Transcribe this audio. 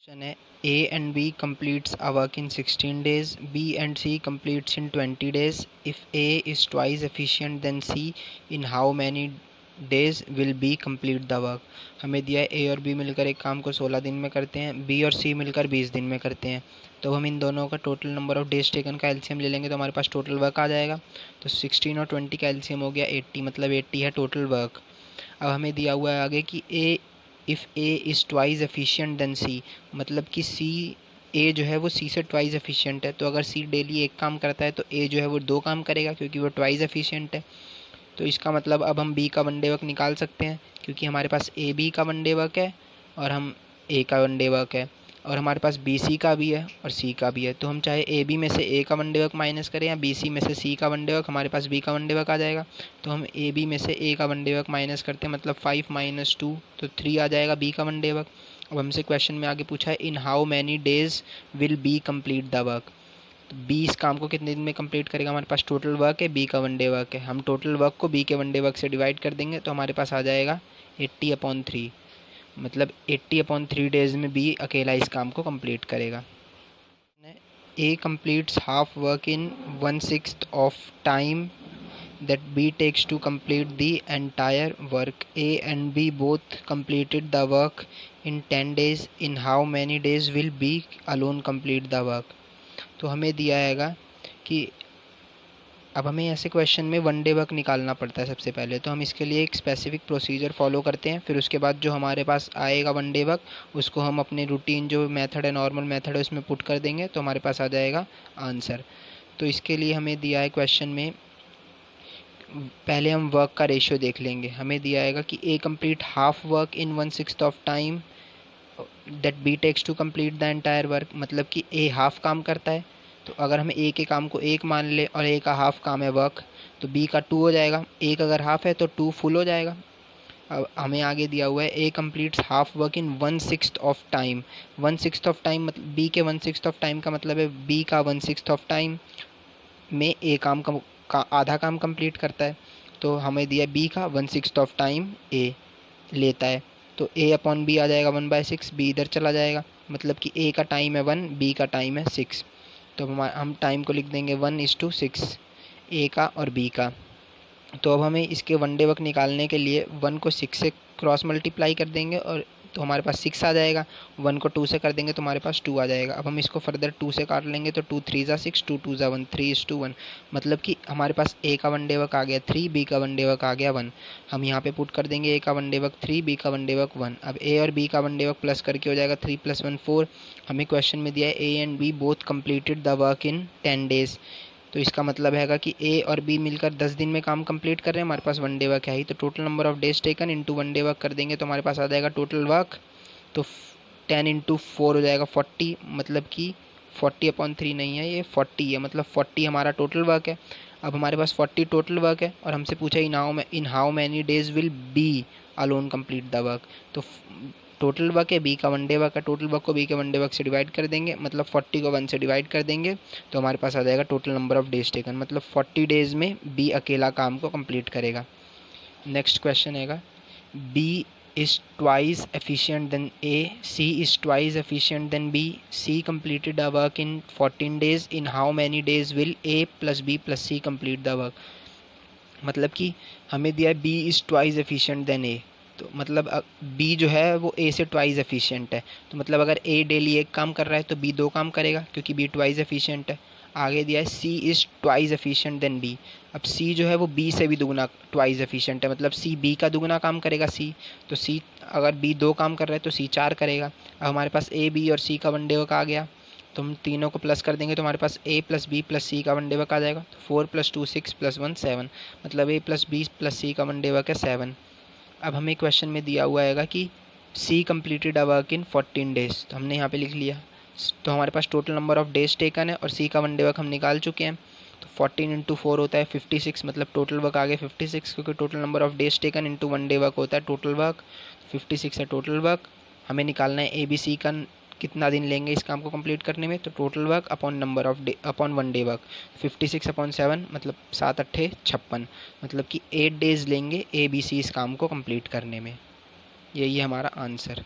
Question है A and B completes a work in 16 days, B and C completes in 20 days. If A is twice efficient than C, in how many days will B complete the work? हमें दिया है A और B मिलकर एक काम को 16 दिन में करते हैं, B और C मिलकर 20 दिन में करते हैं। तो हम इन दोनों का total number of days taken का एलसीएम ले लेंगे तो हमारे पास टोटल वर्क आ जाएगा। तो 16 और 20 का एलसीएम हो गया 80, मतलब 80 है टोटल वर्क। अब हमें दिया हुआ है आगे कि if A is twice efficient then C, मतलब कि ए जो है वो सी से ट्वाइस एफिशिएंट है। तो अगर सी डेली एक काम करता है तो ए जो है वो 2 काम करेगा क्योंकि वो ट्वाइस एफिशिएंट है। तो इसका मतलब अब हम बी का वन डे वर्क निकाल सकते हैं क्योंकि हमारे पास ए बी का वन डे वर्क है और हम ए का वन डे वर्क है, और हमारे पास बी सी का भी है और सी का भी है। तो हम चाहे ए बी में से ए का वन डे वर्क माइनस करें या बी सी में से सी का वन डे वर्क, हमारे पास बी का वन डे वर्क आ जाएगा। तो हम ए बी में से ए का वन डे वर्क माइनस करते हैं, मतलब 5 - 2 तो 3 आ जाएगा बी का वन डे वर्क। अब हमसे क्वेश्चन में आगे पूछा है in how many days will be complete the work. तो बी इस काम को कितने दिन में कंप्लीट करेगा? हमारे पास टोटल वर्क है, बी का वन डे वर्क है, हम टोटल वर्क को बी के वन डे वर्क से डिवाइड कर देंगे तो हमारे पास आ जाएगा 80/3, मतलब 80/3 डेज में बी अकेला इस काम को कंप्लीट करेगा। A completes half work in 1/6 of time that B takes to complete the entire work. A and B both completed the work in 10 days. In how many days will B alone complete the work? तो हमें दिया हैगा कि अब हमें ऐसे question में one day work निकालना पड़ता है सबसे पहले। तो हम इसके लिए एक स्पेसिफिक प्रोसीजर फॉलो करते हैं, फिर उसके बाद जो हमारे पास आएगा वन डे वर्क उसको हम अपने रूटीन जो मेथड है, नॉर्मल मेथड है, उसमें पुट कर देंगे तो हमारे पास आ जाएगा आंसर। तो इसके लिए हमें दिया है क्वेश्चन में, पहले हम वर्क का रेशियो देख लेंगे। हमें दिया है कि A complete half work in 1/6 of time that B takes to complete the entire work, मतलब कि ए हाफ काम करता है। तो अगर हम ए के काम को 1 मान ले और ए का हाफ काम है वर्क तो बी का 2 हो जाएगा। एक अगर हाफ है तो 2 फुल हो जाएगा। अब हमें आगे दिया हुआ है A completes half work in 1/6 of time. 1/6 of time मतलब बी के 1/6 ऑफ टाइम का मतलब है बी का 1/6 ऑफ टाइम में ए काम का आधा काम कंप्लीट करता है। तो हमें दिया बी का 1/6 ऑफ टाइम ए लेता है, तो A/B आ जाएगा 1/6, बी इधर चला जाएगा, मतलब कि ए का टाइम है 1, बी का टाइम है 6। तो हम टाइम को लिख देंगे 1:6 ए का और बी का। तो अब हमें इसके वन डे वर्क निकालने के लिए 1 को 6 से क्रॉस मल्टीप्लाई कर देंगे और तो हमारे पास 6 आ जाएगा। 1 को 2 से कर देंगे तो हमारे पास 2 आ जाएगा। अब हम इसको फर्दर 2 से काट लेंगे तो 2 3 = 6, 2 2 = 1, 3:1, मतलब कि हमारे पास ए का वन डे वर्क आ गया 3, बी का वन डे वर्क आ गया 1। हम यहाँ पे पुट कर देंगे ए का वन डे वर्क 3, बी का वन डे वर्क 1। अब ए और बी का वन डे वर्क प्लस करके हो जाएगा 3 + 1 4। हमें क्वेश्चन में दिया है A and B both completed the work in 10 days. तो इसका मतलब हैगा कि ए और बी मिलकर 10 दिन में काम कंप्लीट कर रहे हैं। हमारे पास वन डे वर्क है ही, तो total number of days taken into one day work कर देंगे तो हमारे पास आ जाएगा टोटल वर्क। तो 10 × 4 हो जाएगा 40, मतलब कि 40/3 नहीं है, ये 40 है, मतलब 40 हमारा टोटल वर्क है। अब हमारे पास 40 टोटल वर्क है और हमसे पूछा in how many days will be alone complete the work. तो टोटल वर्क है, बी का वन डे वर्क है, टोटल वर्क को बी के वन डे वर्क से डिवाइड कर देंगे, मतलब 40 को 1 से डिवाइड कर देंगे तो हमारे पास आ जाएगा total number of days taken, मतलब 40 डेज में बी अकेला काम को कंप्लीट करेगा। नेक्स्ट क्वेश्चन हैगा B is twice efficient than A, C is twice efficient than B, C completed the work in 14 days, in how many days will A plus B plus C complete the work? मतलब कि हमें दिया है B is twice efficient than A, तो मतलब B जो है वो A से ट्वाइस एफिशिएंट है। तो मतलब अगर A डेली एक काम कर रहा है तो B 2 काम करेगा क्योंकि B ट्वाइस एफिशिएंट है। आगे दिया है C is twice efficient then B। अब C जो है वो B से भी दुगना ट्वाइस एफिशिएंट है, मतलब C B का दुगना काम करेगा C। तो C अगर B 2 काम कर रहा है तो C 4 करेगा। अब हमारे पास A B और C का वन डे वर्क आ गया, तो हम तीनों को प्लस कर देंगे तो हमारे पास A + B + C का वन डे वर्क आ जाएगा। तो 4 + 2 6 + 1 7, मतलब A + B + C का वन डे वर्क है 7। अब हमें क्वेश्चन में दिया हुआ है कि C completed a work in 14 days, तो हमने यहाँ पे लिख लिया। तो हमारे पास total number of days taken है और C का वन डे वर्क हम निकाल चुके हैं। तो 14 × 4 होता है 56, मतलब टोटल वर्क आ गया 56, क्योंकि total number of days taken into one day work होता है टोटल वर्क। 56 है टोटल वर्क। हमें निकालना है ABC का कितना दिन लेंगे इस काम को कंप्लीट करने में, तो total work upon number of day upon one day work 56/7, मतलब 7 × 8 = 56, मतलब कि 8 डेज लेंगे ABC इस काम को कंप्लीट करने में। यही है हमारा आंसर।